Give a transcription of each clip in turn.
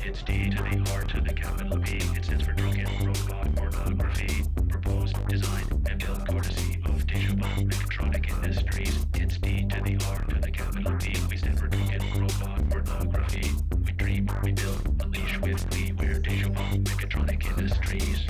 It's D to the R to the capital P. It stands for Drunken, Robot, Pornography. Proposed, designed, and built courtesy of Dejobaan Mechatronic Industries. It's D to the R to the capital P. We stand for Drunken, Robot, Pornography. We dream, we build, unleash with glee. We're Dejobaan Mechatronic Industries.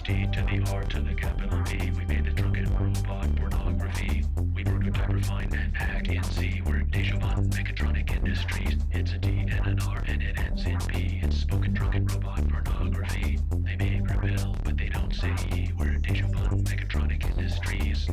D to the R to the capital P. We made the drunken robot pornography. We prototype, refine, and hack in C. We're Dejobaan Mechatronic Industries. It's a D and an R and it ends in P. It's spoken drunken robot pornography. They may rebel, but they don't say E. We're Dejobaan Mechatronic Industries.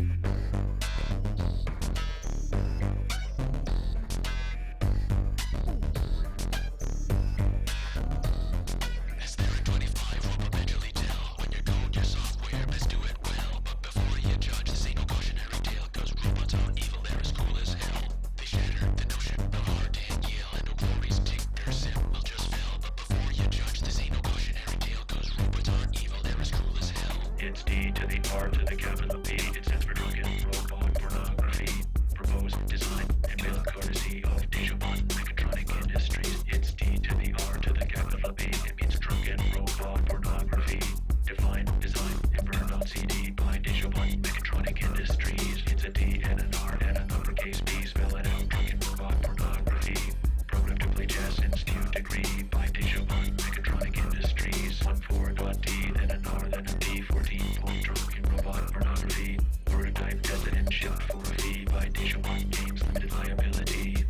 It's D to the R to the capital P. It stands for Drunken, Robot, Pornography. Proposed, designed, and built courtesy of Dejobaan Mechatronic Industries. It's D to the R to the capital P. It means Drunken, Robot, Pornography. Defined, designed, and burned on CD by Dejobaan Mechatronic Industries. It's a D and an R and an uppercase P. Spell it out, Drunken, Robot, Pornography. Programmed to play chess and steal degree by Dejobaan Mechatronic Industries. 1-4 got D, then an R, then a D. 14-point drunken robot pornography. Prototype tested and shipped for a fee by Dejobaan Games Limited Liability.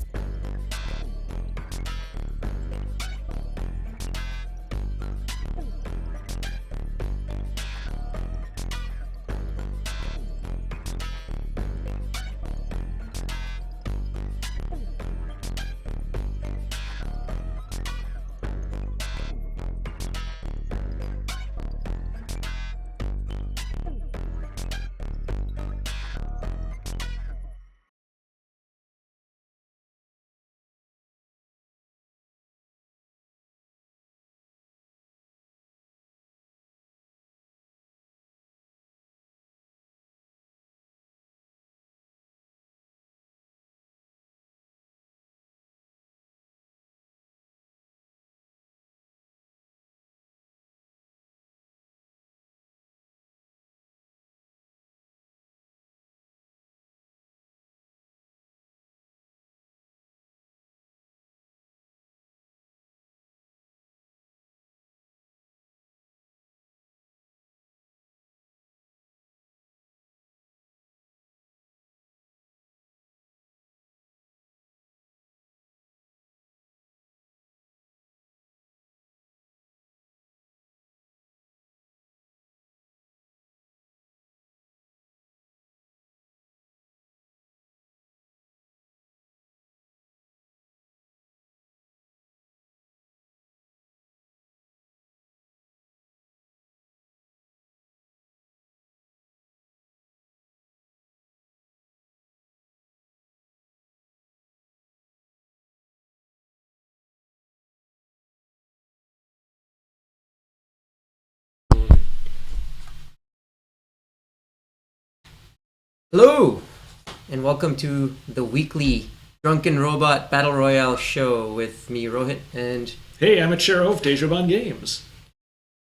Hello, and welcome to the weekly Drunken Robot Battle Royale show with me, Rohit, and Hey, I'm a chair of Dejobaan Games.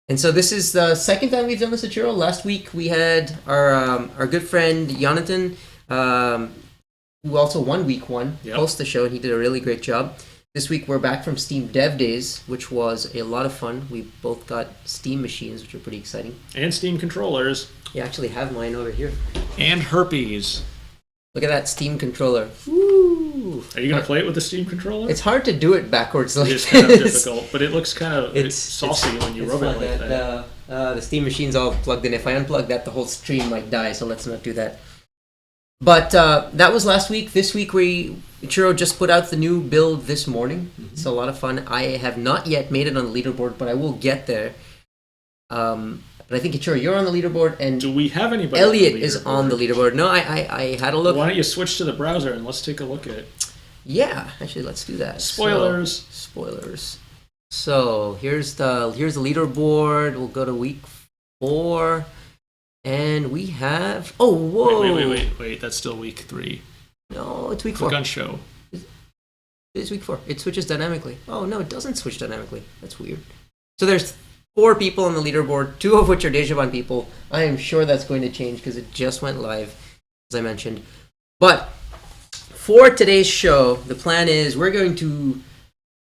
And so this is the second time we've done this at Churro. Last week we had our good friend Jonathan, who also won week one, host the show, and he did a really great job. This week we're back from Steam Dev Days, which was a lot of fun. We both got Steam machines, which are pretty exciting. And Steam controllers. You actually have mine over here. And herpes. Look at that Steam controller. Woo! Are you going to play it with the Steam controller? It's hard to do it backwards like this. It is kind of difficult, but it looks kind of saucy when you rub it like that. The Steam machine's all plugged in. If I unplug that, the whole stream might die, so let's not do that. But that was last week. This week, Churro just put out the new build this morning. Mm-hmm. It's a lot of fun. I have not yet made it on the leaderboard, but I will get there. But I think, Churro, you're on the leaderboard, and do we have anybody? Elliot is on the leaderboard. No, I had a look. Why don't you switch to the browser and let's take a look at it? Yeah, actually, let's do that. Spoilers. Spoilers. So here's the leaderboard. We'll go to week 4, and we have. Oh, whoa! Wait. That's still week 3. No, it's week 4. Click on show. It's week 4. It switches dynamically. Oh no, it doesn't switch dynamically. That's weird. So there's 4 people on the leaderboard, 2 of which are Dejobaan people. I am sure that's going to change because it just went live, as I mentioned. But for today's show, the plan is we're going to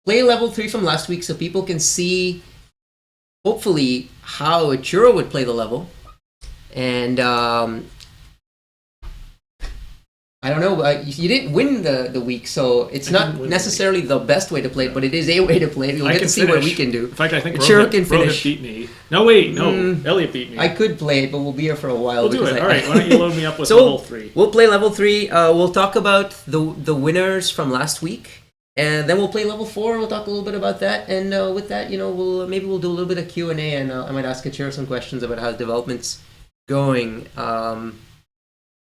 play level 3 from last week so people can see, hopefully, how a Churro would play the level. And I don't know, you didn't win the week, so it's not necessarily the best way to play it, but it is a way to play it. You'll get to see what we can do. In fact, I think Rohit beat me. No, Elliot beat me. I could play it, but we'll be here for a while. We'll do it. All right, why don't you load me up with level 3? We'll play level 3. We'll talk about the winners from last week, and then we'll play level 4. We'll talk a little bit about that, and with that, we'll do a little bit of Q&A, and I might ask Churro some questions about how the development's going. But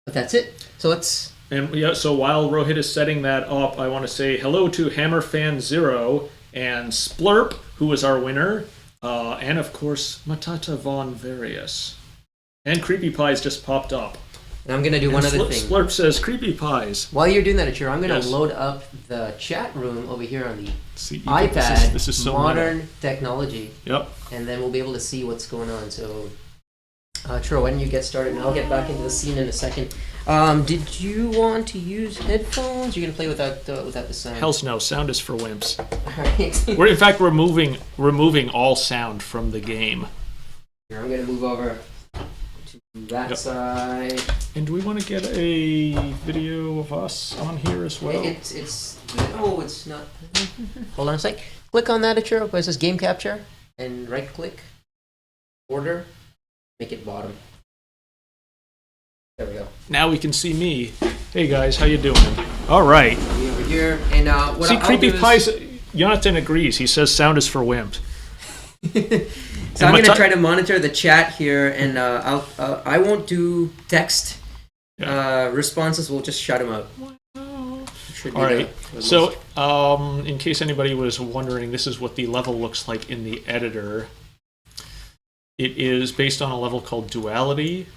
that's it. So let's. And so while Rohit is setting that up, I want to say hello to HammerFan0 and Splurp, who was our winner, and of course Matata Von Various. And Creepy Pies just popped up. And I'm gonna do one other thing. Splurp says Creepy Pies. While you're doing that, Churro, I'm gonna load up the chat room over here on the iPad. This is so modern technology. Yep. And then we'll be able to see what's going on. So, Churro, why don't you get started, and I'll get back into the scene in a second. Did you want to use headphones? You're gonna play without the sound. Hell's no, sound is for wimps. Alright. We're in fact removing all sound from the game. Here, I'm gonna move over to that side. And do we want to get a video of us on here as well? It's not. Hold on a sec. Click on that, Churro. It says game capture, and right click, order, make it bottom. There we go. Now we can see me. Hey guys, how you doing? All right. Over here, and what see, I'll Creepy do is... Pies. Jonathan agrees. He says sound is for wimps. So I'm gonna try to monitor the chat here, and I won't do text responses. We'll just shut them out. All right. So, in case anybody was wondering, this is what the level looks like in the editor. It is based on a level called Duality,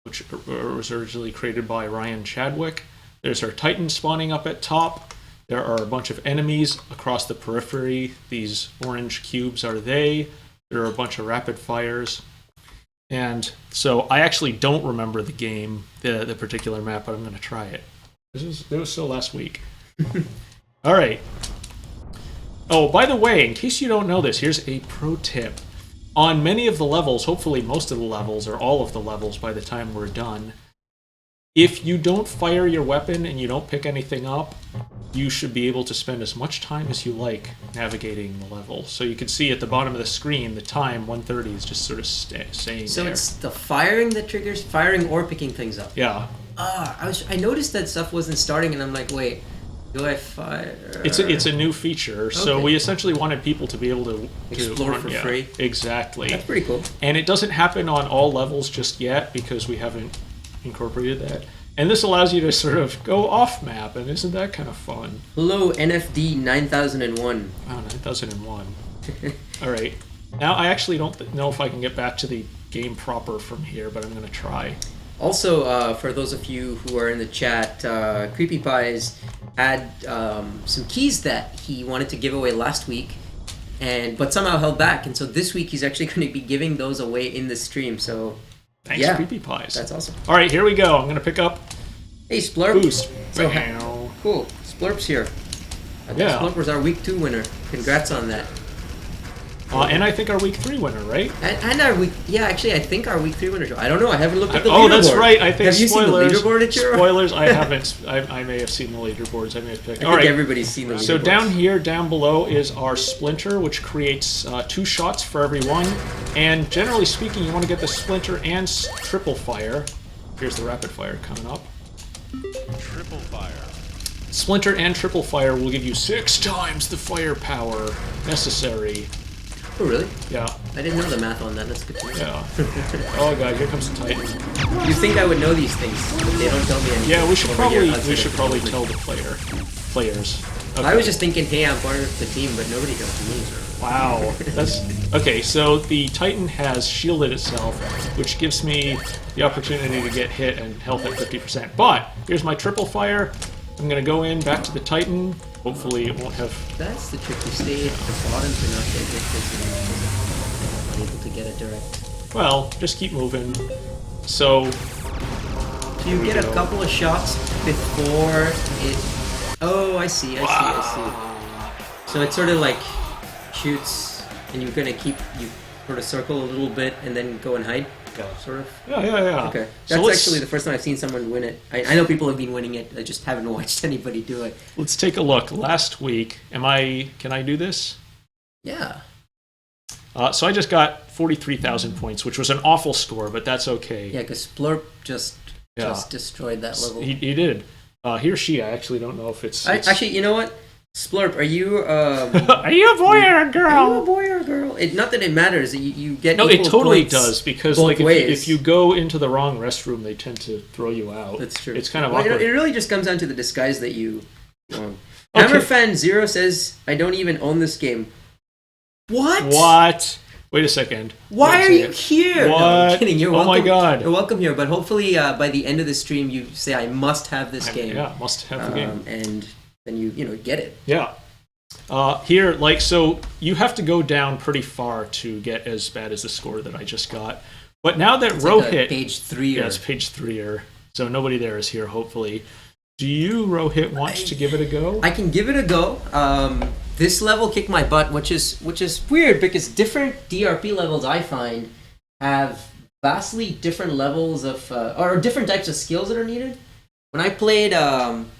which was originally created by Ryan Chadwick. There's our Titan spawning up at top. There are a bunch of enemies across the periphery. These orange cubes are they. There are a bunch of rapid fires. And so I actually don't remember the game, the particular map, but I'm going to try it. It was still last week. All right. Oh, by the way, in case you don't know this, here's a pro tip. On many of the levels, hopefully most of the levels, or all of the levels by the time we're done, if you don't fire your weapon and you don't pick anything up, you should be able to spend as much time as you like navigating the level. So you can see at the bottom of the screen, the time, 1:30, is just sort of saying So there. it's the firing that triggers firing or picking things up? Yeah. I noticed that stuff wasn't starting, and I'm like, wait, do I fire? It's a new feature, so we essentially wanted people to be able to explore for free. Exactly. That's pretty cool. And it doesn't happen on all levels just yet because we haven't incorporated that. And this allows you to sort of go off map, and isn't that kind of fun? Hello, NFD 9001. Oh, 9001. All right. Now I actually don't know if I can get back to the game proper from here, but I'm going to try. Also, for those of you who are in the chat, Creepy Pies had some keys that he wanted to give away last week. but somehow held back. And so this week he's actually going to be giving those away in the stream. So Thanks, Creepy Pies. That's awesome. All right, here we go. I'm going to pick up Hey, Splurp. Boost. So, cool. Splurp's here. I think Splurp was our week 2 winner. Congrats on that. And I think our week 3 winner, right? And our week, I think our week 3 winner. I don't know. I haven't looked at the leaderboard. leaderboard. That's right. I think have you seen the leaderboard at your? Spoilers. I haven't. I may have seen the leaderboards. I may have picked. I think everybody's seen the leaderboards. So down here, down below, is our splinter, which creates 2 shots for every one. And generally speaking, you want to get the splinter and triple fire. Here's the rapid fire coming up. Triple fire. Splinter and triple fire will give you 6 times the firepower necessary. Oh, really? Yeah. I didn't know the math on that. That's good to know. Yeah. Oh god, here comes the Titan. You think I would know these things, but they don't tell me anything. Yeah, we should probably tell the players. Okay. I was just thinking, hey, I'm part of the team, but nobody tells me. Wow. That's okay. So the Titan has shielded itself, which gives me the opportunity to get hit and health at 50%. But here's my triple fire. I'm gonna go in back to the Titan. Hopefully it won't have... That's the trick. You stay at the bottom to not get hit because you're not able to get it direct. Well, just keep moving. So... You get a couple of shots before it... Oh, I see. So it's sort of like shoots, and you're gonna keep... You sort of circle a little bit and then go and hide? Sort of? Yeah. Okay. That's actually the first time I've seen someone win it. I know people have been winning it. I just haven't watched anybody do it. Let's take a look. Last week, can I do this? Yeah. So I just got 43,000 points, which was an awful score, but that's okay. Yeah, because Splurp just destroyed that level. He did. He or she, I actually don't know if it's... Actually, you know what? Splurp, are you... are you a boy or a girl? Are you a boy or a girl? Not that it matters. You get No, equal it totally points does, because both ways. if you go into the wrong restroom, they tend to throw you out. That's true. It's kind of awkward. It really just comes down to the disguise that you own. HammerFan0 says, I don't even own this game. What? Wait a second. Why are you here? What? No, I'm kidding. You're welcome. Oh my god. You're welcome here, but hopefully by the end of the stream you say, I must have this game. Yeah, must have the game. And then you get it. Yeah. Here, so you have to go down pretty far to get as bad as the score that I just got. But now that Rohit... page 3. Yeah, it's page 3. So nobody there is here, hopefully. Do you, Rohit, want to give it a go? I can give it a go. This level kicked my butt, which is weird because different DRP levels I find have vastly different levels of or different types of skills that are needed. When I played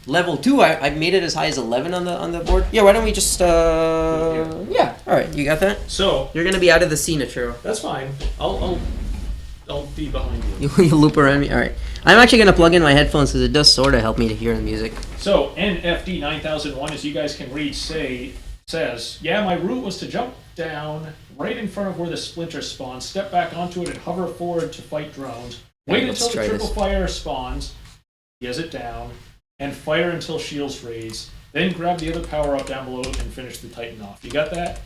level 2, I made it as high as 11 on the board. Yeah, why don't we just yeah. All right, you got that? So you're gonna be out of the scene, Achiro. That's fine. I'll be behind you. You loop around me. All right. I'm actually gonna plug in my headphones because it does sort of help me to hear the music. So NFD 9001, as you guys can read, says, yeah, my route was to jump down right in front of where the splinter spawns, step back onto it, and hover forward to fight drones. Wait until the triple fire spawns. He has it down, and fire until shields raise. Then grab the other power up down below and finish the Titan off. You got that?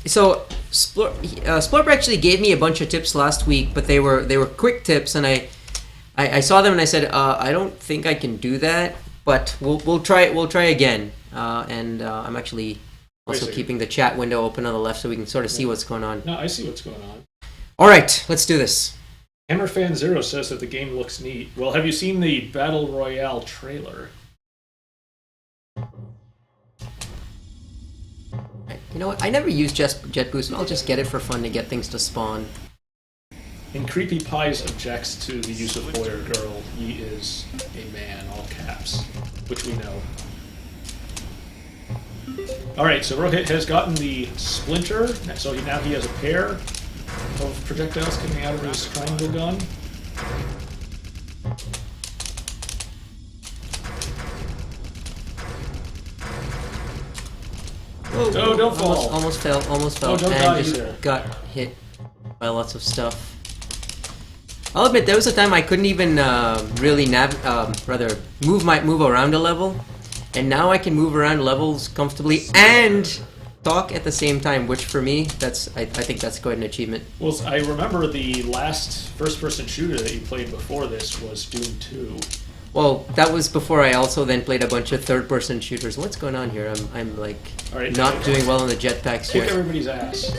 Splurp actually gave me a bunch of tips last week, but they were quick tips, and I saw them and I said I don't think I can do that, but we'll try again. I'm actually also keeping the chat window open on the left so we can sort of see what's going on. No, I see what's going on. All right, let's do this. HammerFan0 says that the game looks neat. Well, have you seen the Battle Royale trailer? You know what? I never use Jet Boost. I'll just get it for fun to get things to spawn. And Creepy Pies objects to the use of boy or girl. He is a man, all caps, which we know. Alright, so Rohit has gotten the splinter, so now he has a pair of projectiles coming out of his triangle gun. Whoa, oh, don't fall. Almost fell. Oh, don't and die just either. Got hit by lots of stuff. I'll admit there was a time I couldn't even really move around a level, and now I can move around levels comfortably and talk at the same time, which for me, I think that's quite an achievement. Well, I remember the last first-person shooter that you played before this was Doom 2. Well, that was before I also then played a bunch of third-person shooters. What's going on here? I'm like All right, not doing well in the jetpacks kick here. everybody's ass.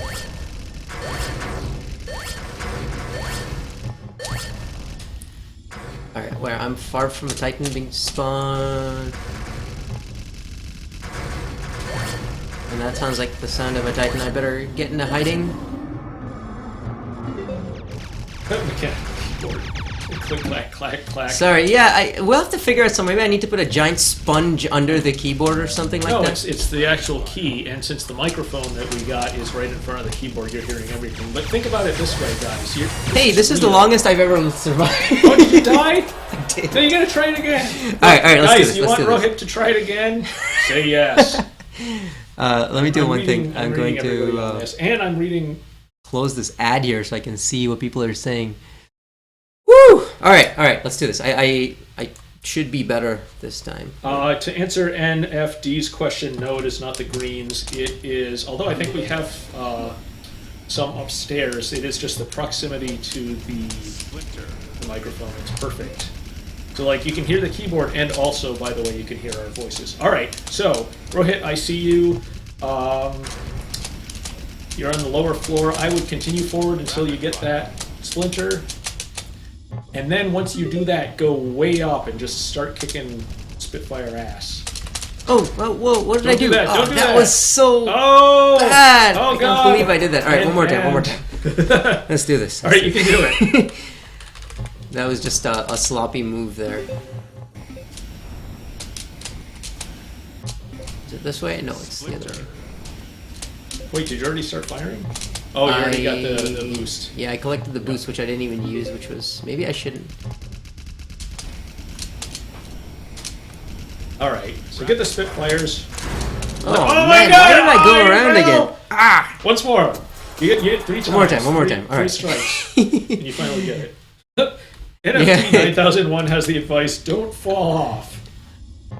Alright, where I'm far from a Titan being spawned. And that sounds like the sound of a Titan. I better get into hiding. Mechanical keyboard. Click, clack, clack, clack. Sorry, yeah, we'll have to figure out some. Maybe I need to put a giant sponge under the keyboard or something like No, that. it's the actual key, and since the microphone that we got is right in front of the keyboard, you're hearing everything. But think about it this way, guys. Hey, this is the real. longest I've ever survived. Oh, did you die? I did. Then you gotta try it again. Alright, let's do Guys, this. you Let's want do this. Rohit to try it again? Say yes. Let me do one thing. I'm I'm going reading everybody on to this. And I'm reading. close this ad here so I can see what people are saying. Woo! Alright, let's do this. I should be better this time. To answer NFD's question, no, it is not the greens. It is, although I think we have some upstairs, it is just the proximity to the microphone. It's perfect. So, like, you can hear the keyboard, and also, by the way, you can hear our voices. All right, so, Rohit, I see you. You're on the lower floor. I would continue forward until you get that splinter. And then once you do that, go way up and just start kicking Spitfire ass. Oh, whoa, what did Don't I do? do that, Oh, don't do that that. was so Oh bad. I can't God. believe I did that. All right, one more time. Let's do this. All right, you can do it. That was just a sloppy move there. Is it this way? No, it's the other way. Wait, did you already start firing? Oh, you already got the boost. Yeah, I collected the boost, which I didn't even use, which was... Maybe I shouldn't. All right, so get the Spitfires. Oh, my man, God! why did I go Oh, around no! again? Ah! Once more. You get 3 times. One more time. All Three right. strikes, and you finally get it. NFT 9001 has the advice: don't fall off.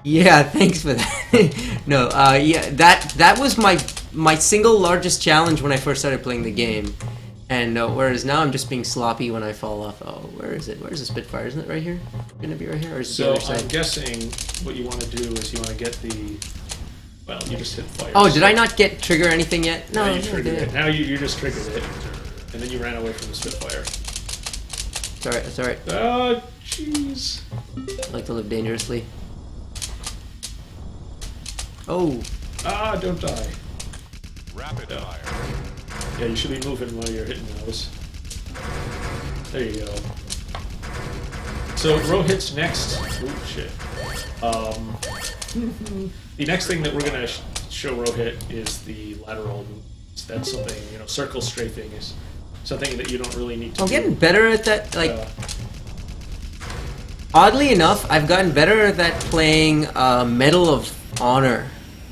Yeah, thanks for that. No, yeah, that was my single largest challenge when I first started playing the game. And whereas now I'm just being sloppy when I fall off. Oh, where is it? Where's the Spitfire? Isn't it right here? Gonna be right here, or is it So the other side? I'm guessing what you want to do is you want to get the. Well, you just hit fire. Oh, did I not get trigger anything yet? No, No, I you triggered did. it. Now you just triggered it, and then you ran away from the Spitfire. It's alright. Oh, jeez. I like to live dangerously. Oh, Ah, don't die. Rapid fire. Yeah, you should be moving while you're hitting those. There you go. So Rohit's next. Oh shit. The next thing that we're gonna show Rohit is the lateral moves. That's something, circle strafing is something that you don't really need to I'm do. getting better at that. Like, oddly enough, I've gotten better at that playing Medal of Honor.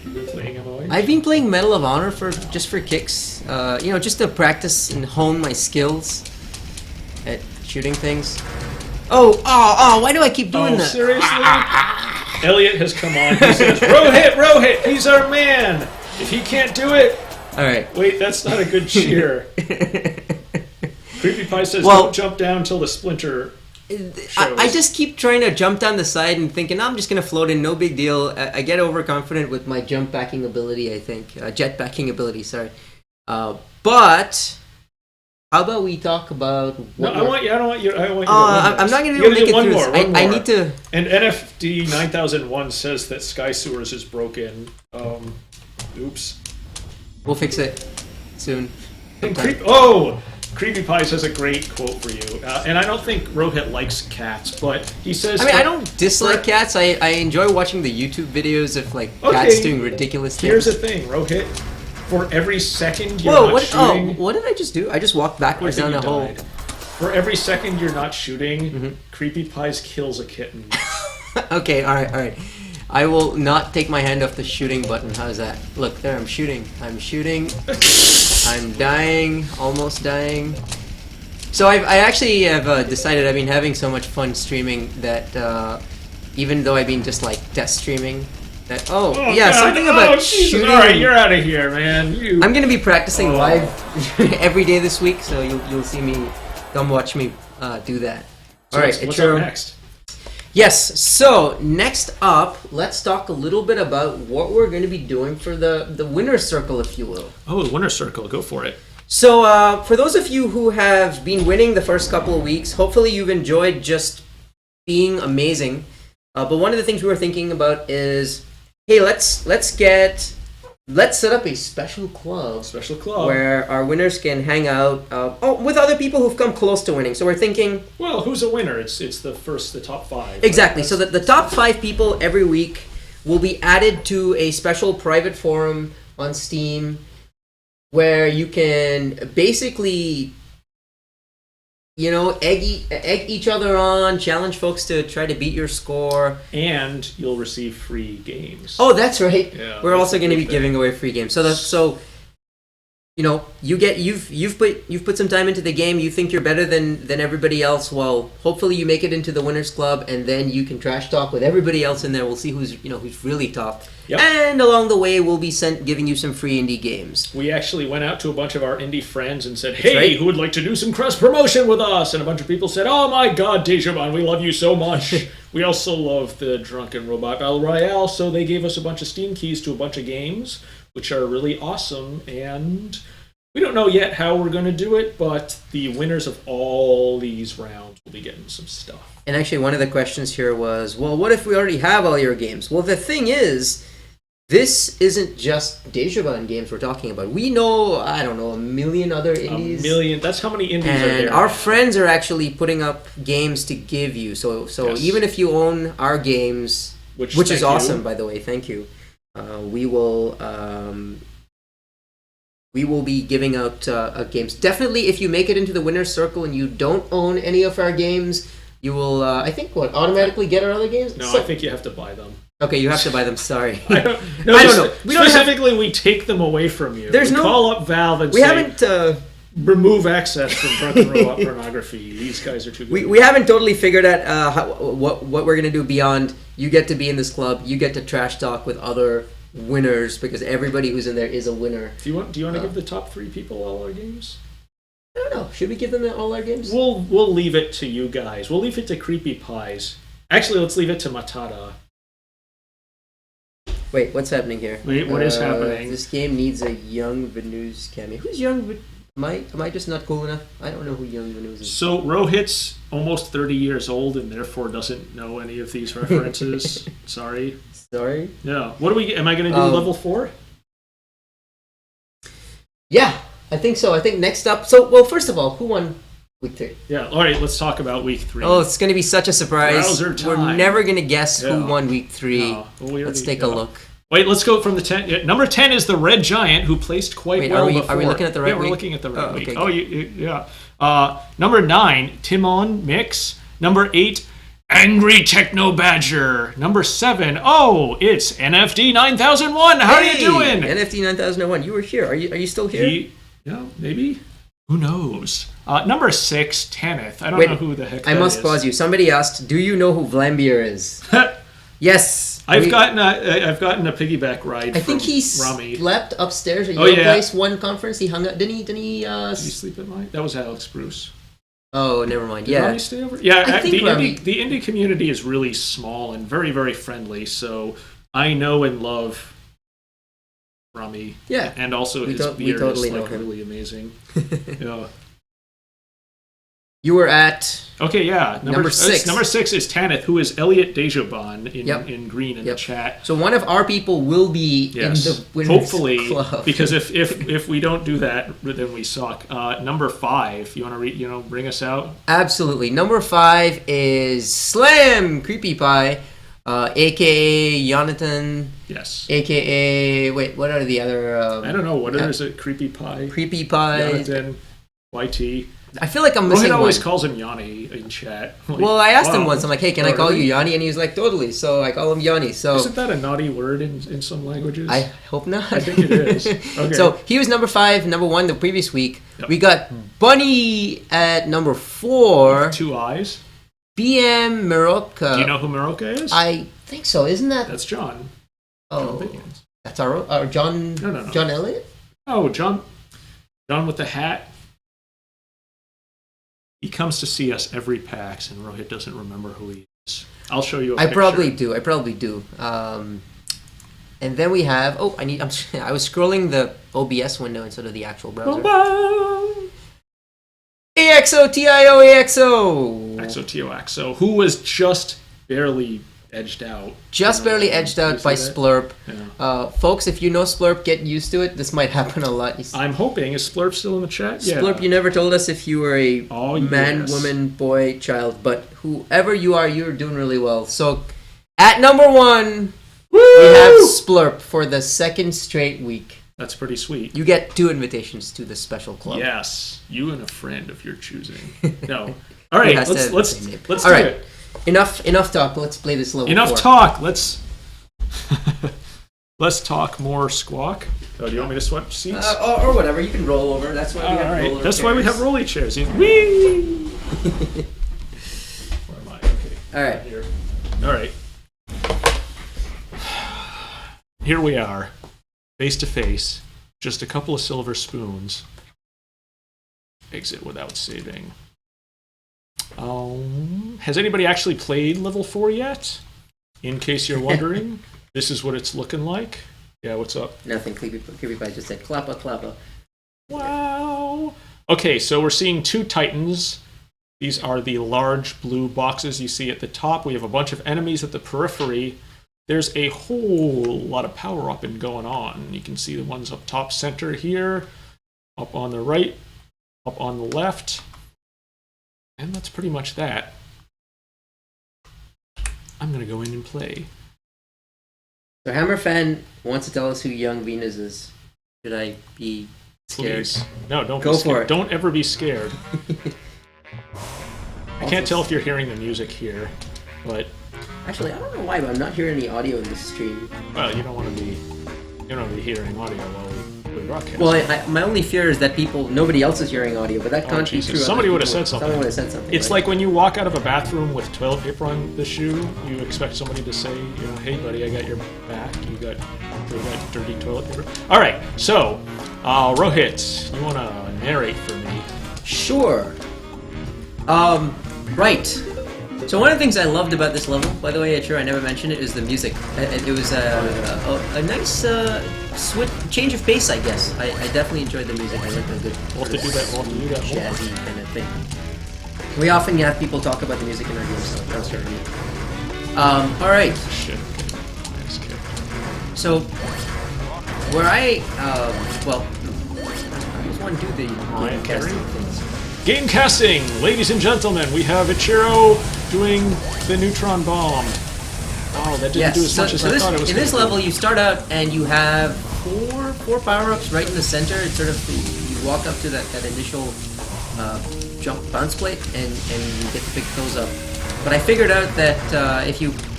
You've been playing MOH? I've been playing Medal of Honor just for kicks. Just to practice and hone my skills at shooting things. Oh! Why do I keep doing that? Seriously? Elliot has come on. He says, Rohit, he's our man. If he can't do it, All right. wait, that's not a good cheer. Creepy Pie says, Well- don't jump down till the splinter. I just keep trying to jump down the side and thinking, I'm just going to float in, no big deal. I get overconfident with my jump backing ability, I think. Jet backing ability, sorry. But, how about we talk about... No, I don't want you to win this. I'm not going to be able to make it through this. I need to... And NFD 9001 says that Sky Sewers is broken. Oops. We'll fix it soon. And sometime. Creepy Pies has a great quote for you. And I don't think Rohit likes cats, but he says... I don't dislike cats. I enjoy watching the YouTube videos of, cats doing ridiculous things. Here's the thing, Rohit. For every second you're not shooting... what did I just do? I just walked backwards down the hole. For every second you're not shooting, Creepy Pies kills a kitten. Okay, alright. I will not take my hand off the shooting button. How's that? Look, there, I'm shooting. I'm dying, almost dying. So I actually have decided I've been having so much fun streaming that even though I've been just test streaming, that something about shooting. Alright, you're out of here, man. I'm gonna be practicing live every day this week, so you'll see me. Come watch me do that. So Alright, what's up next? Yes. So next up, let's talk a little bit about what we're going to be doing for the winner's circle, if you will. Oh, the winner's circle. Go for it. So for those of you who have been winning the first couple of weeks, hopefully you've enjoyed just being amazing. But one of the things we were thinking about is, hey, let's set up a special club. Special club. Where our winners can hang out with other people who've come close to winning. So we're thinking... Well, who's a winner? It's the top 5. Exactly. Right? So that the top 5 people every week will be added to a special private forum on Steam where you can basically... egg each other on, challenge folks to try to beat your score. And you'll receive free games. Oh, that's right. Yeah, we're also going to be giving away free games. You've put some time into the game. You think you're better than everybody else. Well, hopefully you make it into the winners club, and then you can trash talk with everybody else in there. We'll see who's really top. Yep. And along the way, we'll be giving you some free indie games. We actually went out to a bunch of our indie friends and said, hey, right. who would like to do some cross promotion with us? And a bunch of people said, oh my god, Dejobaan, we love you so much. We also love the Drunken Robot Battle Royale, so they gave us a bunch of Steam keys to a bunch of games, which are really awesome, and we don't know yet how we're going to do it, but the winners of all these rounds will be getting some stuff. And actually, one of the questions here was, well, what if we already have all your games? Well, the thing is, this isn't just Dejobaan games we're talking about. We know, I don't know, a million other indies. A million. That's how many indies are and there. our friends are actually putting up games to give you. So Yes. even if you own our games, which is thank awesome, you. by the way, thank you. We will be giving out games. Definitely, if you make it into the winner's circle and you don't own any of our games, you will, automatically get our other games? No, I think you have to buy them. Okay, you have to buy them. Sorry. I don't know. Specifically, we take them away from you. We call up Valve and say, remove access from Drunken Robot Pornography. These guys are too good. We haven't totally figured out what we're going to do beyond you get to be in this club, you get to trash talk with other winners, because everybody who's in there is a winner. Do you want to give the top 3 people all our games? I don't know. Should we give them all our games? We'll leave it to you guys. We'll leave it to Creepy Pies. Actually, let's leave it to Matata. Wait, what's happening here? Wait, what is happening? This game needs a Young Venus cameo. Who's Young? Am I just not cool enough? I don't know who Young Venus is. So Rohit's almost 30 years old and therefore doesn't know any of these references. Sorry. Yeah. What do we? Am I going to do level 4? Yeah, I think so. I think next up. So, well, first of all, who won week 3? Yeah. All right. Let's talk about week 3. Oh, it's going to be such a surprise. Browser time. We're never going to guess who won week 3. No, Let's take a look. Wait, let's go from the 10. Yeah, number 10 is the Red Giant, who placed quite well before. Are we looking at the right week? week? We're looking at the right week. Okay. Yeah. Number 9, Timon Mix. Number 8, Angry Techno Badger. Number 7, it's NFD 9001. How are you doing? NFD 9001. You were here. Are you still here? Yeah, maybe. Who knows? Number 6, Tanith. I don't know who the heck that is. I must pause you. Somebody asked, do you know who Vlambeer is? Yes. I've gotten a piggyback ride. I think he Rami. slept upstairs at your place one conference. He hung out. Didn't he? Did he sleep at mine? That was Alex Bruce. Oh, never mind. Did Rami stay over? Yeah, the Rami... indie community is really small and very, very friendly. So I know and love Rami. Yeah, and also his beer totally is know him. really amazing. Yeah. You were at... Okay, yeah. Number 6. Number 6 is Tanith, who is Elliot Dejobaan in green in the chat. So one of our people will be in the winners club. Because if we don't do that, then we suck. Number 5, you want to bring us out? Absolutely. Number 5 is Slam Creepy Pie, a.k.a. Jonathan. Yes. A.k.a. Wait, what are the other... I don't know. What is it? Creepy Pie? Creepy Pie. Jonathan. YT. I feel like I'm missing Rohit always one. calls him Yanni in chat. Like, well, I asked him once. I'm like, hey, can I call you Yanni? And he was like, totally. So I call him Yanni. So isn't that a naughty word in some languages? I hope not. I think it is. Okay. So he was number 5, number 1 the previous week. Yep. We got Bunny at number 4. With 2 eyes. BM Miroka. Do you know who Miroka is? I think so. Isn't that? That's John. Oh, John that's our John. No. John Elliott. Oh, John with the hat. He comes to see us every PAX, and Rohit doesn't remember who he is. I'll show you a I picture. probably do. And then we have. Oh, I was scrolling the OBS window instead of the actual browser. AXO-TIO AXO! AXO-TIO, who was just barely edged out. Just barely edged out by Splurp. Yeah. Folks, if you know Splurp, get used to it. This might happen a lot. I'm hoping. Is Splurp still in the chat? Splurp, you never told us if you were a man, yes. woman, boy, child, but whoever you are, you're doing really well. So, at number 1, we have Splurp for the second straight week. That's pretty sweet. You get 2 invitations to the special club. Yes, you and a friend of your choosing. No. All right, let's do it. Enough talk. Let's play this level. Enough 4. talk. Let's talk more squawk. Oh, do you want me to switch seats? Or whatever. You can roll over. That's why we have roller chairs. That's why we have rolly chairs. Whee! Where am I? Okay. All right. Here. All right. Here we are, face to face. Just a couple of silver spoons. Exit without saving. Has anybody actually played level 4 yet? In case you're wondering, this is what it's looking like. Yeah, what's up? Nothing. Creepy Pie just said clappa clappa. Wow. Okay, so we're seeing 2 titans. These are the large blue boxes you see at the top. We have a bunch of enemies at the periphery. There's a whole lot of power-upping going on. You can see the ones up top center here, up on the right, up on the left. And that's pretty much that. I'm going to go in and play. So Hammerfan wants to tell us who Young Venus is. Should I be scared? Please. No, don't Go be scared. for it. Don't ever be scared. I can't tell if you're hearing the music here, but... Actually, I don't know why, but I'm not hearing any audio in this stream. Well, you don't want to be hearing audio while we broadcast. Well, my only fear is that nobody else is hearing audio, but that can't be Jesus. true. Somebody would have said something. Someone would have said something. It's right? like when you walk out of a bathroom with toilet paper on the shoe, you expect somebody to say, hey buddy, I got your back. You got dirty toilet paper. All right, so Rohit, you want to narrate for me? Sure. Right. So one of the things I loved about this level, by the way, I never mentioned it, is the music. It was a nice change of pace, I guess. I definitely enjoyed the music. I like a good We'll have to do that more. jazzy kind of thing. We often have people talk about the music in our games, so that was certainly. All right. Shit. Nice kick. So where I just want to do the Ryan casting Carey? things. Game casting, ladies and gentlemen. We have Ichiro doing the neutron bomb. Wow, that didn't do as much as I thought it was. In this level, you start out and you have four power-ups right in the center. It's sort of you walk up to that initial jump bounce plate and you get to pick those up. But I figured out that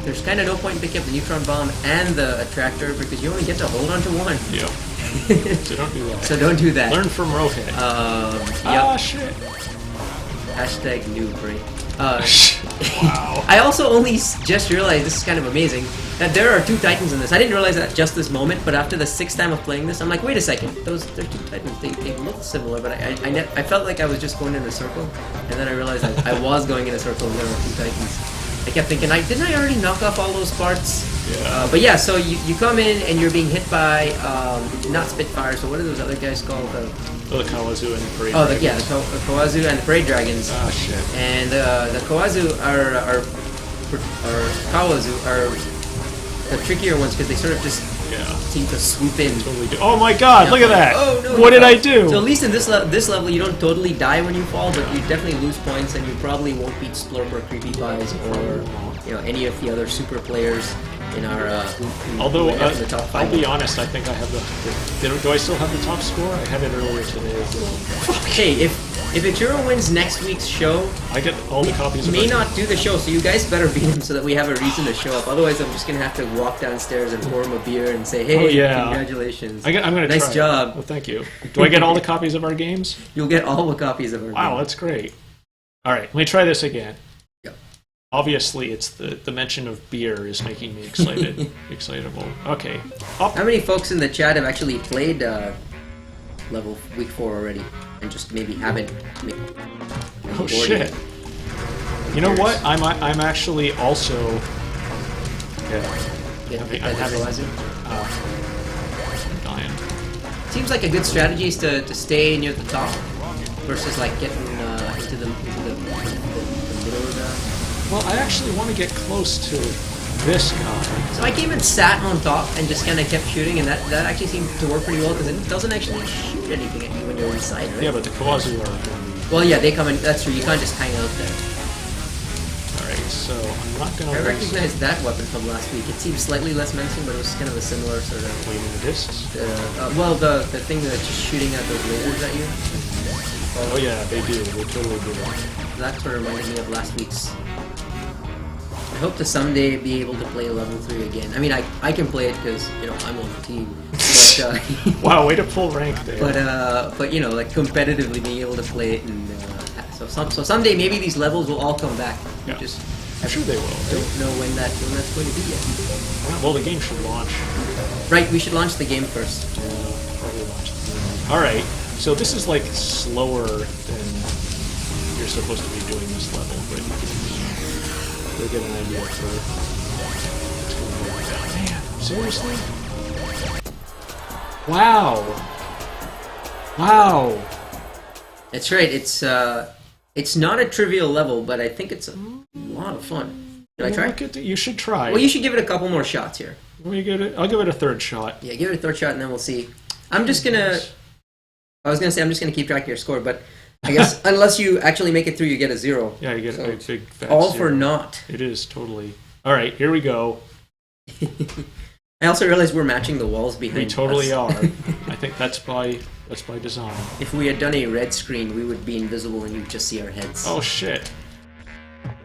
there's kind of no point in picking up the neutron bomb and the attractor because you only get to hold on to one. Yeah. So don't do that. So don't do that. Learn from Rohit. Yep. Shit. Hashtag noob, right? Wow. I also only just realized, this is kind of amazing, that there are 2 titans in this. I didn't realize that just this moment, but after the 6th time of playing this, I'm like, wait a second, they're 2 titans. They look similar, but I felt like I was just going in a circle, and then I realized I was going in a circle and there were 2 titans. I kept thinking, didn't I already knock off all those parts? Yeah. But yeah, so you come in and you're being hit by, not Spitfire, so what are those other guys called? The Kawazu and the Parade The Kawazu and the Parade Dragons. Ah, shit. And the Kawazu are the trickier ones because they sort of just seem to swoop in. Totally do. Oh my god, look at that! Oh, no, what did I do? So at least in this level, you don't totally die when you fall, but you definitely lose points, and you probably won't beat Splurp or Creepy Pies or any of the other super players in our Although, in the top 5. I'll be honest, I think I have do I still have the top score? I had it earlier today. Hey, if Ichiro wins next week's show, I get all the copies of may it. not do the show, so you guys better beat him so that we have a reason to show up. Otherwise, I'm just gonna have to walk downstairs and pour him a beer and say, "Hey, congratulations! I'm gonna nice try. job." Well, thank you. Do I get all the copies of our games? You'll get all the copies of our Wow, game. that's great. All right, let me try this again. Yep. Obviously, it's the mention of beer is making me excited. Excitable. Okay. Up. How many folks in the chat have actually played level week 4 already, and just maybe haven't? Oh shit! You know what? I'm actually also. Yeah. I'm having. I'm dying. Seems like a good strategy is to stay near the top versus like getting into the middle of the. Well, I actually want to get close to this guy. So I came and sat on top and just kind of kept shooting, and that actually seemed to work pretty well because it doesn't actually shoot anything at you when you're inside, right? Yeah, but the Kawazu are. Well, yeah, they come in. That's true. You can't just hang out there. Alright, so I'm not gonna. I recognize that weapon from last week. It seems slightly less menacing, but it was kind of a similar sort of. Wait in the discs. Well, the thing that's just shooting at those lasers at you. Oh yeah, they do. They totally do. That sort of reminded me of last week's. I hope to someday be able to play level 3 again. I mean, I can play it because I'm on the team. But, wow, way to pull rank there. But like competitively being able to play it, and so someday maybe these levels will all come back. Yeah. Just I'm sure they will. Don't know when that's going to be yet. Well, the game should launch. Right, we should launch the game first. Probably launch the game. All right, so this is like slower than you're supposed to be doing this level, but you'll get an idea for what's going on. Man, seriously? Wow. Wow. That's right. It's not a trivial level, but I think it's a lot of fun. Should I try? You should try. Well, you should give it a couple more shots here. I'll give it a third shot. Yeah, give it a third shot, and then we'll see. I was gonna keep track of your score, but I guess unless you actually make it through, you get a 0. Yeah, you get a big fat all 0. for naught. It is totally. All right, here we go. I also realized we're matching the walls behind us. We totally are. I think that's by design. If we had done a red screen, we would be invisible and you'd just see our heads. Oh shit!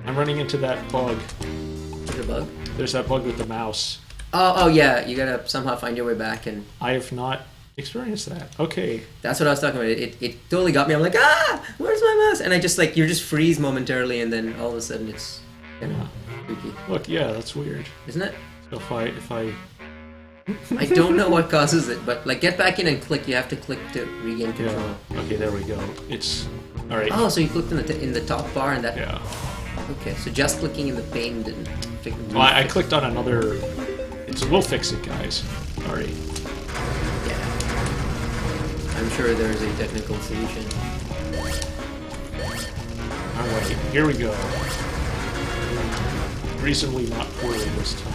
I'm running into that bug. There's a bug? There's that bug with the mouse. Oh yeah, you gotta somehow find your way back, and I have not experienced that. Okay. That's what I was talking about. It totally got me. I'm like, where's my mouse? And I just you just freeze momentarily, and then all of a sudden it's kind of freaky. Look, yeah, that's weird, isn't it? So if I I don't know what causes it, but get back in and click. You have to click to regain control. Yeah. Okay, there we go. It's all right. Oh, so you clicked in the top bar and that. Yeah. Okay, so just clicking in the pane didn't fix it. Well, I clicked on another. We'll fix it, guys. All right. Yeah. I'm sure there's a technical solution. All right, here we go. Reasonably not poorly this time.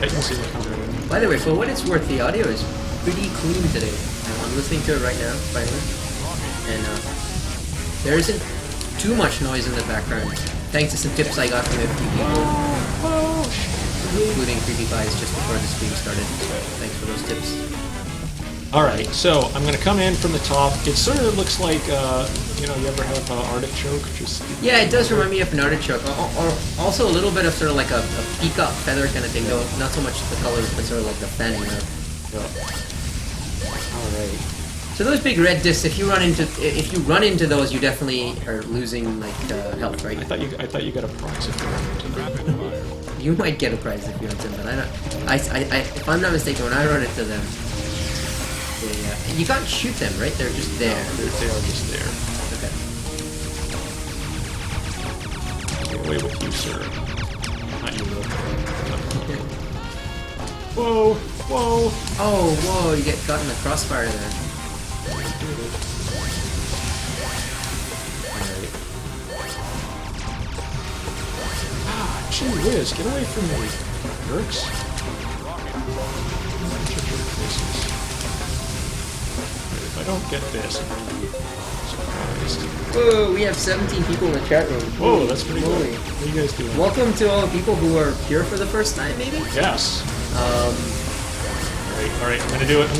Titans incoming. By the way, for what it's worth, the audio is pretty clean today. I'm listening to it right now, finally. And there isn't too much noise in the background, thanks to some tips I got from a few people, including CreepyPies just before the stream started. So thanks for those tips. Alright, so I'm going to come in from the top. It sort of looks like, you ever have artichoke? Yeah, it does remind me of an artichoke. Or also a little bit of sort of like a peacock feather kind of thing, though not so much the colors, but sort of like the fanning out. Yeah. Alright. So those big red discs, if you run into those, you definitely are losing health, right? I thought you got a prize if you ran into them. You might get a prize if you run into them, but if I'm not mistaken, when I run into them, you can't shoot them, right? They're just there. No, they are just there. Okay. Get away with you, sir. Not you, Whoa! Whoa! Oh, whoa! You get caught in the crossfire there. Gee whiz, get away from me, jerks. If I don't get this, I'm going to be surprised. Whoa, we have 17 people in the chat room. Whoa, that's pretty Holy. good. What are you guys doing? Welcome to all the people who are here for the first time, maybe? Yes. Alright, I'm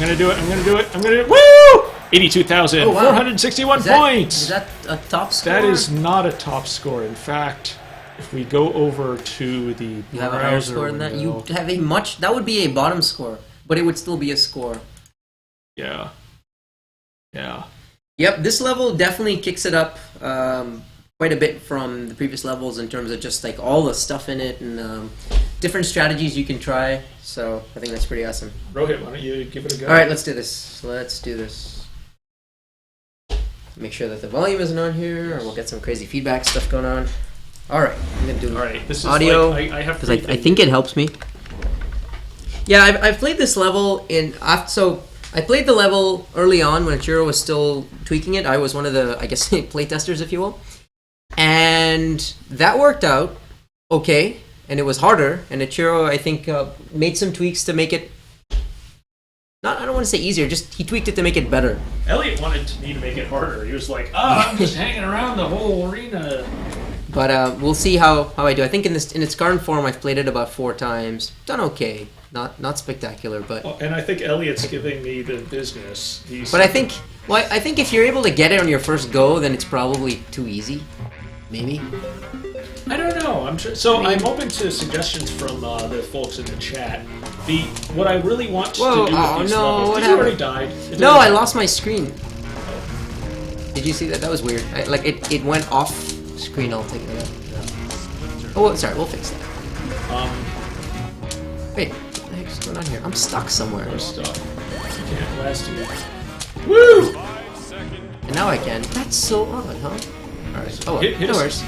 gonna do it. Woo! 82,461 points! Is that a top score? That is not a top score. In fact, if we go over to the You have a higher score than that? You have that would be a bottom score, but it would still be a score. Yeah. Yeah. Yep, this level definitely kicks it up quite a bit from the previous levels in terms of just all the stuff in it and different strategies you can try. So I think that's pretty awesome. Rohit, why don't you give it a go? All right, let's do this. Make sure that the volume isn't on here, or we'll get some crazy feedback stuff going on. All right, I'm gonna do All right, this is audio like, I have because three I think it helps me. Yeah, I've played this level so I played the level early on when Chiro was still tweaking it. I was one of the, I guess, playtesters, if you will, and that worked out okay. And it was harder. And Chiro, I think, made some tweaks to make it. I don't want to say easier. Just he tweaked it to make it better. Elliot wanted me to make it harder. He was like, I'm just hanging around the whole arena. But we'll see how I do. I think in its current form, I've played it about 4 times. Done okay. Not spectacular, but. Well, and I think Elliot's giving me the business. But I think if you're able to get it on your first go, then it's probably too easy. Maybe. I don't know. I'm open to suggestions from the folks in the chat. What I really want to do with these levels. Did you already died? No, I lost my screen. Did you see that? That was weird. It went off screen altogether. Oh, sorry. We'll fix that. Wait, what the heck's going on here? I'm stuck somewhere. I'm stuck. You can't last year. Woo! And now I can. That's so odd, huh? All right. Oh, hit no worries.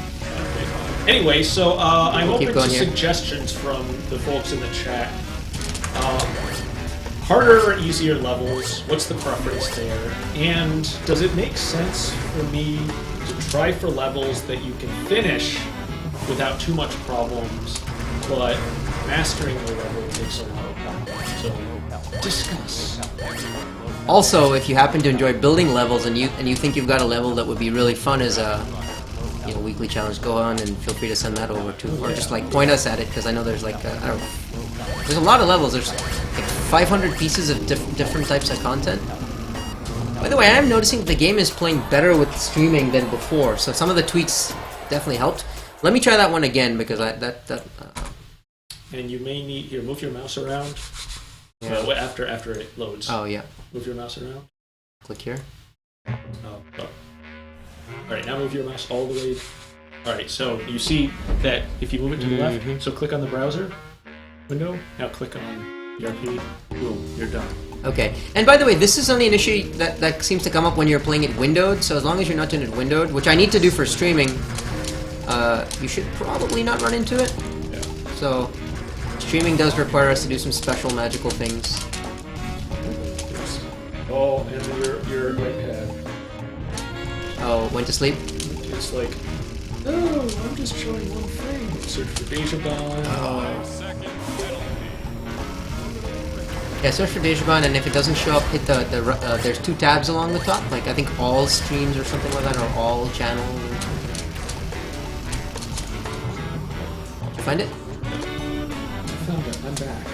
Anyway, so I'm open to here. suggestions from the folks in the chat. Harder or easier levels? What's the preference there? And does it make sense for me to try for levels that you can finish without too much problems, but mastering the level takes a lot of practice? So discuss. Also, if you happen to enjoy building levels and you think you've got a level that would be really fun as a weekly challenge, go on and feel free to send that over too, or just like point us at it, because I know there's like I don't know, there's a lot of levels. There's like 500 pieces of different types of content. By the way, I am noticing the game is playing better with streaming than before, so some of the tweaks definitely helped. Let me try that one again because And you may need here. Move your mouse around. Yeah. After it loads. Oh yeah. Move your mouse around. Click here. Oh. Alright, now move your mouse all the way. Alright, so you see that if you move it to the left, so click on the browser window, now click on DRP, boom, you're done. Okay, and by the way, this is only an issue that seems to come up when you're playing it windowed, so as long as you're not doing it windowed, which I need to do for streaming, you should probably not run into it. Yeah. So, streaming does require us to do some special magical things. Oh, and your iPad. Oh, went to sleep? It's like, oh, I'm just showing one thing. Search for Dejobaan. Yeah, search for Dejobaan, and if it doesn't show up, hit there's 2 tabs along the top, like I think all streams or something like that, or all channels or something. Did you find it? I found it. I'm back.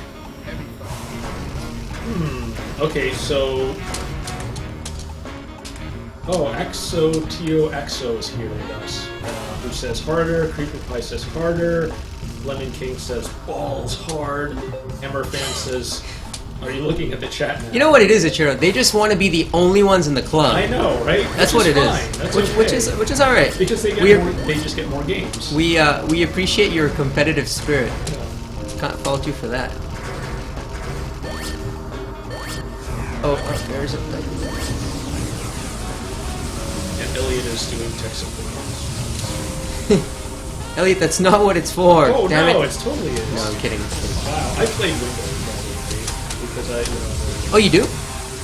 Okay, so... Oh, Exo is here with us, who says harder, Creeper Pie says harder, Lemon King says balls hard, Hammer Fan says, are you looking at the chat now? You know what it is, Ichiro? They just want to be the only ones in the club. I know, right? That's what it is. That's which is all right. Because they just get more games. We appreciate your competitive spirit. Can't fault you for that. Oh, there's a... And Elliot is doing tech support. Elliot, that's not what it's for. Oh, damn no, it. it's totally is. No, I'm kidding. Wow, I played Windows because Oh, you do?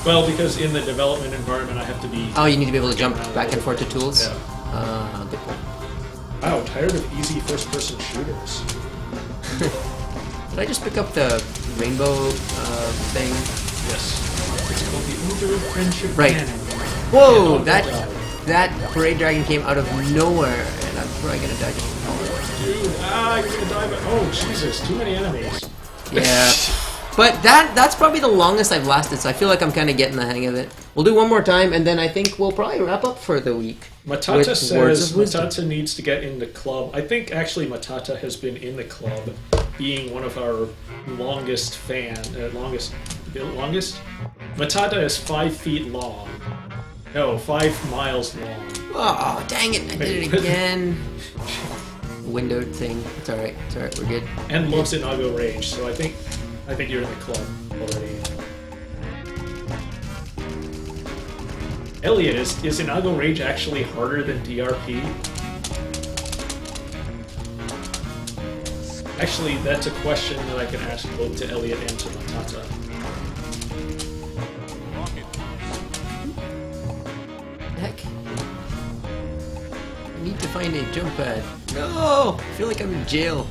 Well, because in the development environment, I have to be... Oh, you need to be able to jump back and forth to tools? Yeah. Good point. Wow, tired of easy first-person shooters. Did I just pick up the rainbow thing? Yes. It's called the Uber Friendship Right. Cannon. Whoa, that parade dragon came out of nowhere, and I'm probably gonna die just from Dude, you're gonna die, but... Oh, Jesus, too many enemies. Yeah. But that's probably the longest I've lasted, so I feel like I'm kind of getting the hang of it. We'll do one more time, and then I think we'll probably wrap up for the week. Matata says Matata needs to get in the club. I think actually Matata has been in the club, being one of our longest longest? Matata is 5 feet long. No, 5 miles long. Oh, dang it! I did it again. Windowed thing. It's alright. It's alright. We're good. And loves Inago Rage, so I think you're in the club already. Elliot, is Inago Rage actually harder than DRP? Actually, that's a question that I can ask both to Elliot and to Matata. Heck. I need to find a jump pad. No! I feel like I'm in jail.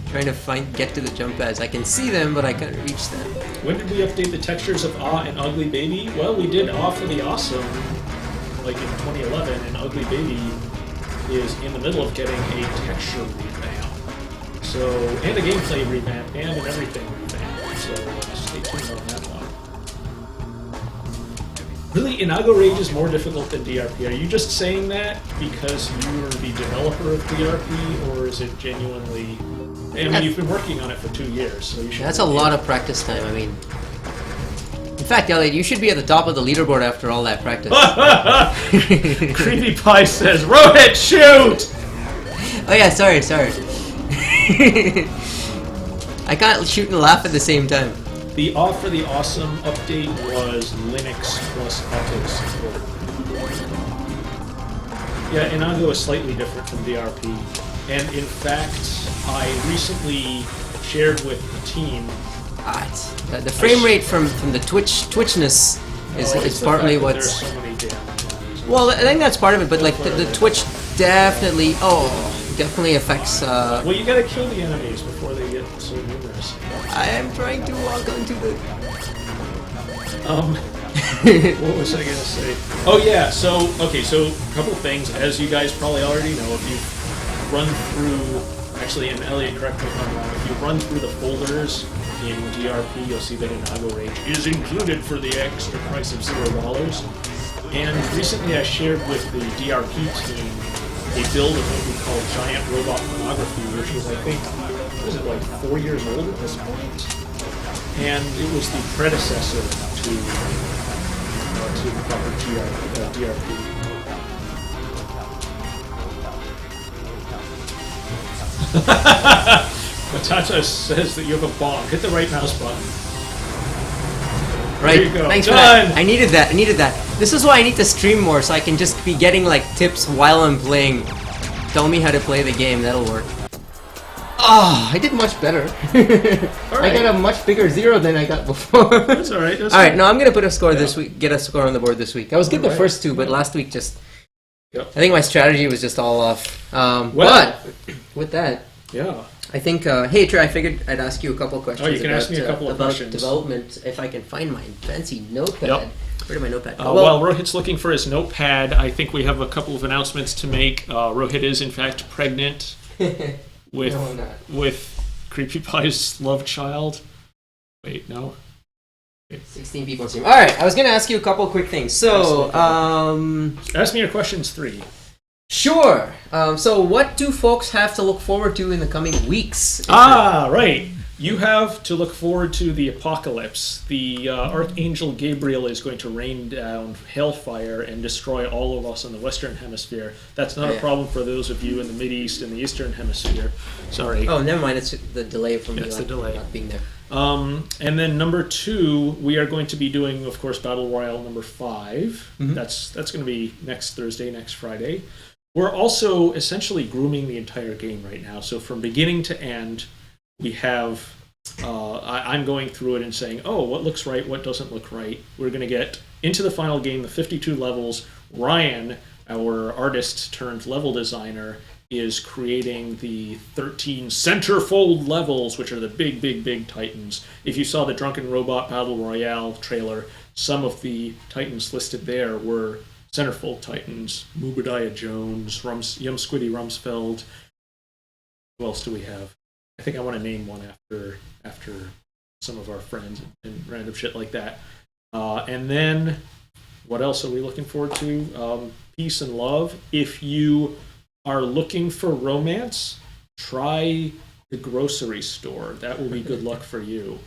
Trying to get to the jump pads. I can see them, but I can't reach them. When did we update the textures of Ah and Ugly Baby? Well, we did Ah for the Awesome, like in 2011, and Ugly Baby is in the middle of getting a texture revamp. So, and a gameplay revamp, and an everything revamp. So, stay tuned on that one. Really, Inago Rage is more difficult than DRP. Are you just saying that because you're the developer of DRP, or is it genuinely... I mean, you've been working on it for 2 years, so you should... That's a lot of practice time, I mean... In fact, Elliot, you should be at the top of the leaderboard after all that practice. Creepy Pie says, Rohit, shoot! Oh yeah, sorry. I can't shoot and laugh at the same time. The Off for the Awesome update was Linux plus Auto support. Yeah, Inago is slightly different from DRP. And in fact, I recently shared with the team... the frame rate from the Twitchness is partly what's... There's so many damn... Well, I think that's part of it, but like the Twitch definitely... definitely affects... Well, you gotta kill the enemies before they get so numerous. I am trying to walk onto the... What was I gonna say? Oh yeah, so a couple things. As you guys probably already know, if you run through... Actually, and Elliot, correct me if I'm wrong, if you run through the folders in DRP, you'll see that Inago Rage is included for the extra price of $0. And recently I shared with the DRP team a build of what we call Giant Robot Pornography, which was, I think, was it like 4 years old at this point? And it was the predecessor to the proper DRP. Matata says that you have a bomb. Hit the right mouse button. Right. There you go. Thanks Done. for that. I needed that. This is why I need to stream more, so I can just be getting like tips while I'm playing. Tell me how to play the game. That'll work. I did much better. I got a much bigger 0 than I got before. That's all right. All right. No, I'm gonna put a score this week. Get a score on the board this week. I was good the first 2, but last week just. Yep. I think my strategy was just all off. Well, but with that, yeah. I think, hey Trey, I figured I'd ask you a couple questions. Oh, you can ask me a couple of about questions. Development, if I can find my fancy notepad. Yep. Where did my notepad go? While Rohit's looking for his notepad, I think we have a couple of announcements to make. Rohit is, in fact, pregnant with No, I'm not. with Creepy Pie's love child. Wait, no? 16 people in stream. Alright, I was going to ask you a couple quick things. So, Ask me your questions 3. sure. So what do folks have to look forward to in the coming weeks? Right. You have to look forward to the apocalypse. The Archangel Gabriel is going to rain down hellfire and destroy all of us in the Western Hemisphere. That's not a problem for those of you in the Mideast and the Eastern Hemisphere. Sorry. Oh, never mind. It's the delay from me It's the delay. not being there. And then number 2, we are going to be doing, of course, Battle Royale number 5. Mhm. That's going to be next Thursday, next Friday. We're also essentially grooming the entire game right now. So from beginning to end, we have... I'm going through it and saying, what looks right, what doesn't look right. We're going to get into the final game, the 52 levels. Ryan, our artist turned level designer, is creating the 13 centerfold levels, which are the big, big, big titans. If you saw the Drunken Robot Battle Royale trailer, some of the titans listed there were centerfold titans. Mubadiah Jones, Yum Squiddy Rumsfeld. Who else do we have? I think I want to name one after some of our friends and random shit like that. And then, what else are we looking forward to? Peace and love. If you are looking for romance, try the grocery store. That will be good luck for you.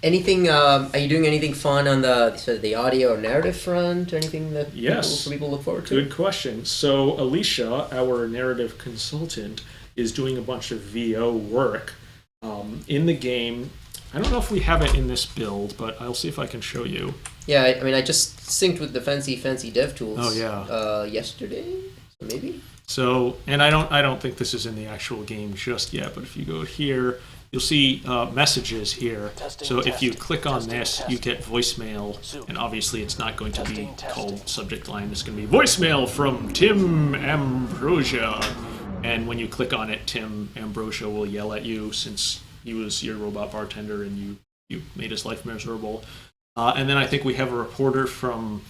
Anything? Are you doing anything fun on the audio or narrative front? Or anything that people look forward to? Good question. So Alicia, our narrative consultant, is doing a bunch of VO work in the game. I don't know if we have it in this build, but I'll see if I can show you. Yeah, I mean, I just synced with the fancy dev tools. Oh, yeah. Yesterday, so maybe. So, and I don't think this is in the actual game just yet, but if you go here, you'll see messages here. So if you click on this, you get voicemail, and obviously it's not going to be called subject line. It's going to be voicemail from Tim Ambrosia. And when you click on it, Tim Ambrosia will yell at you since he was your robot bartender and you made his life miserable. And then I think we have a reporter from...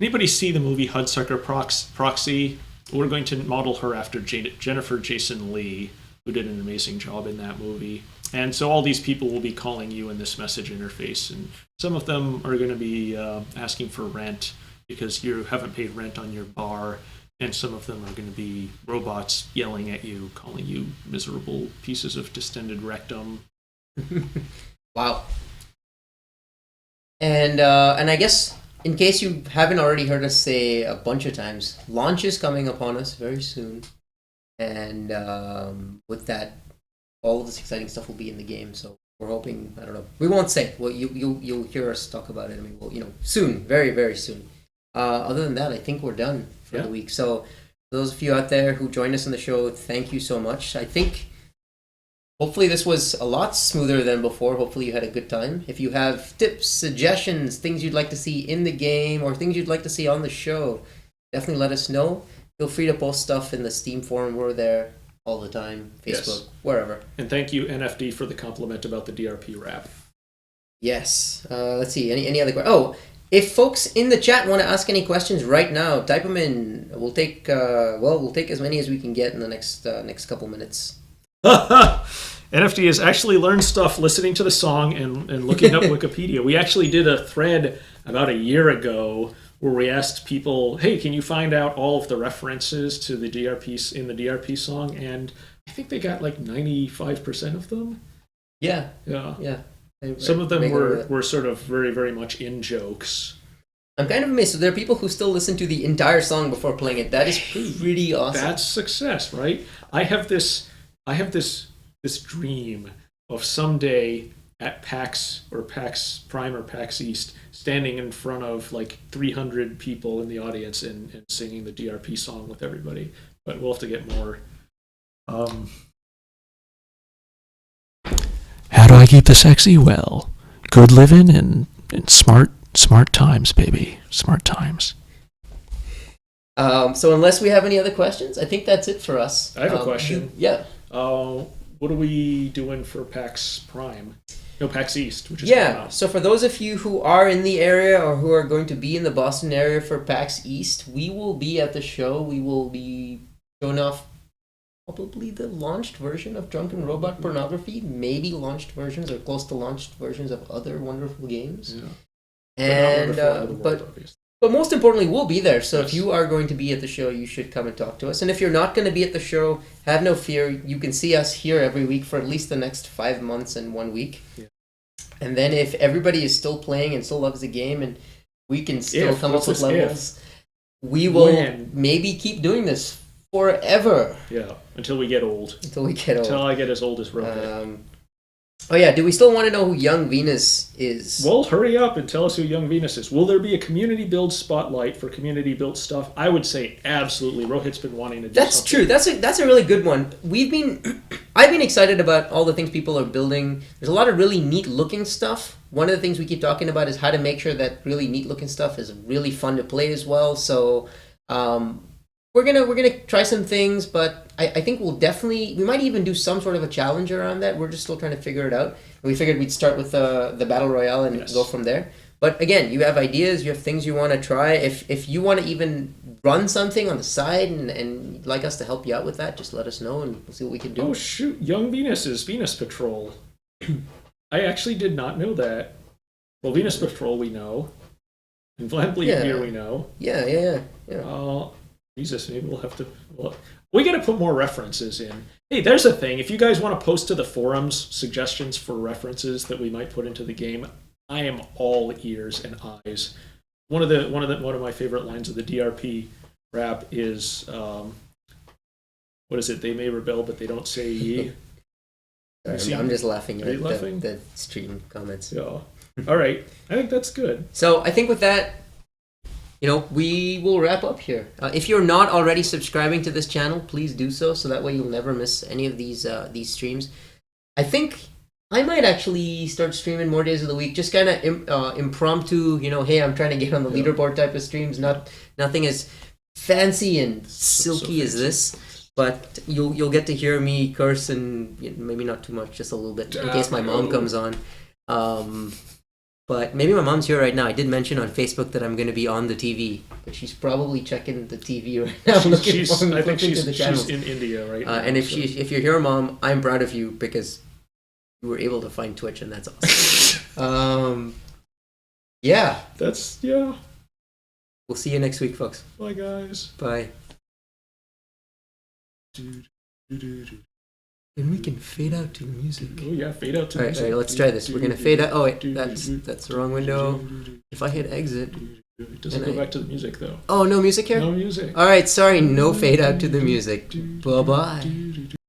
Anybody see the movie Hudsucker Proxy? We're going to model her after Jennifer Jason Leigh, who did an amazing job in that movie. And so all these people will be calling you in this message interface, and some of them are going to be asking for rent because you haven't paid rent on your bar, and some of them are going to be robots yelling at you, calling you miserable pieces of distended rectum. Wow. And I guess, in case you haven't already heard us say a bunch of times, launch is coming upon us very soon. And with that, all of this exciting stuff will be in the game. So we're hoping, I don't know, we won't say. Well, you'll hear us talk about it. I mean, well, soon, very, very soon. Other than that, I think we're done for the week. So those of you out there who joined us on the show, thank you so much. I think hopefully this was a lot smoother than before. Hopefully you had a good time. If you have tips, suggestions, things you'd like to see in the game, or things you'd like to see on the show, definitely let us know. Feel free to post stuff in the Steam forum. We're there all the time. Facebook, wherever. And thank you, NFD, for the compliment about the DRP rap. Yes. Let's see. Any other questions? Oh, if folks in the chat want to ask any questions right now, type them in. We'll take as many as we can get in the next couple minutes. NFD has actually learned stuff listening to the song and looking up Wikipedia. We actually did a thread about a year ago where we asked people, hey, can you find out all of the references to the DRP in the DRP song? And I think they got like 95% of them. Yeah. Some of them were sort of very, very much in jokes. I'm kind of amazed. So there are people who still listen to the entire song before playing it. That is pretty awesome. That's success, right? I have this dream of someday at PAX or PAX Prime or PAX East, standing in front of like 300 people in the audience and singing the DRP song with everybody. But we'll have to get more. How do I keep the sexy? Well, good living and smart times, baby. Smart times. So unless we have any other questions, I think that's it for us. I have a question. What are we doing for PAX Prime? No, PAX East, which is so for those of you who are in the area or who are going to be in the Boston area for PAX East, we will be at the show. We will be showing off probably the launched version of Drunken Robot Pornography, maybe launched versions or close to launched versions of other wonderful games. Yeah. But most importantly, we'll be there. So if you are going to be at the show, you should come and talk to us. And if you're not going to be at the show, have no fear. You can see us here every week for at least the next 5 months and 1 week. Yeah. And then if everybody is still playing and still loves the game and we can still come up with levels, we will maybe keep doing this forever. Yeah, until we get old. Until I get as old as Rohit. Oh yeah, do we still want to know who Young Venus is? Well, hurry up and tell us who Young Venus is. Will there be a community build spotlight for community built stuff? I would say absolutely. Rohit's been wanting to do That's something. True. That's a really good one. I've been excited about all the things people are building. There's a lot of really neat looking stuff. One of the things we keep talking about is how to make sure that really neat looking stuff is really fun to play as well. So we're gonna try some things, but I think we might even do some sort of a challenge around that. We're just still trying to figure it out. We figured we'd start with the Battle Royale and go from there. But again, you have ideas, you have things you want to try. If you want to even run something on the side and you'd like us to help you out with that, just let us know and we'll see what we can do. Oh shoot, Young Venus is Venus Patrol. I actually did not know that. Well, Venus Patrol we know. And Vlad Bleed here we know. Yeah. Jesus, maybe we'll have to... we got to put more references in. Hey, there's a thing. If you guys want to post to the forums suggestions for references that we might put into the game, I am all ears and eyes. One of my favorite lines of the DRP rap is, what is it? They may rebel, but they don't say ye. I'm just laughing at laughing? The stream comments. Yeah. All right. I think that's good. So I think with that, we will wrap up here. If you're not already subscribing to this channel, please do so that way you'll never miss any of these streams. I think I might actually start streaming more days of the week, just kind of impromptu, hey, I'm trying to get on the leaderboard type of streams. Nothing as fancy and silky as this, but you'll get to hear me curse and maybe not too much, just a little bit in case my mom comes on. But maybe my mom's here right now. I did mention on Facebook that I'm going to be on the TV, but she's probably checking the TV right now. I think she's in India right now. And if you're here, Mom, I'm proud of you because you were able to find Twitch, and that's awesome. Yeah. We'll see you next week, folks. Bye, guys. Bye. And we can fade out to the music. Oh yeah, fade out to the music. All right, let's try this. We're gonna fade out. Oh wait, that's the wrong window. If I hit exit, it doesn't go back to the music though. Oh, no music here? No music. All right, sorry, no fade out to the music. Bye bye.